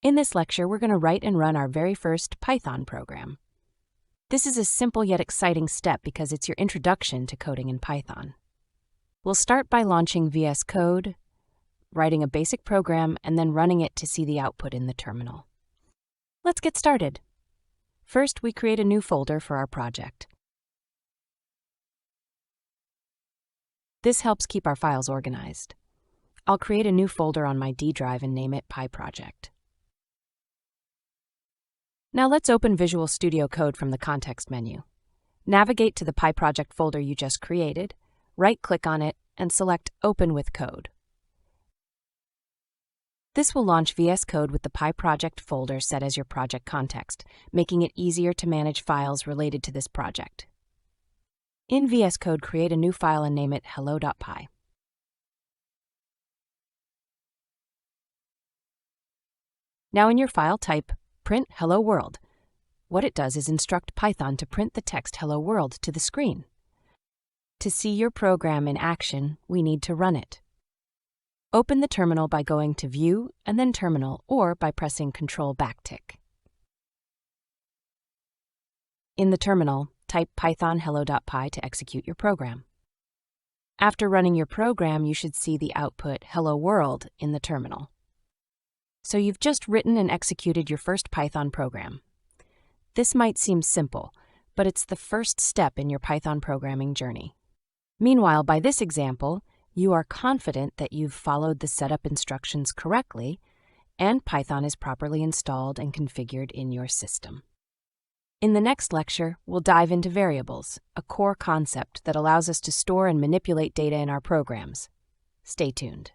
In this lecture, we're going to write and run our very first Python program. This is a simple yet exciting step because it's your introduction to coding in Python. We'll start by launching VS Code, writing a basic program, and then running it to see the output in the terminal. Let's get started. First, we create a new folder for our project. This helps keep our files organized. I'll create a new folder on my D drive and name it PyProject. Now let's open Visual Studio Code from the context menu. Navigate to the PyProject folder you just created, right-click on it, and select Open with Code. This will launch VS Code with the PyProject folder set as your project context, making it easier to manage files related to this project. In VS Code, create a new file and name it hello.py. Now in your file, type print hello world. What it does is instruct Python to print the text hello world to the screen. To see your program in action, we need to run it. Open the terminal by going to View and then Terminal, or by pressing Ctrl backtick. In the terminal, type python hello.py to execute your program. After running your program, you should see the output hello world in the terminal. So you've just written and executed your first Python program. This might seem simple, but it's the first step in your Python programming journey. Meanwhile, by this example, you are confident that you've followed the setup instructions correctly and Python is properly installed and configured in your system. In the next lecture, we'll dive into variables, a core concept that allows us to store and manipulate data in our programs. Stay tuned.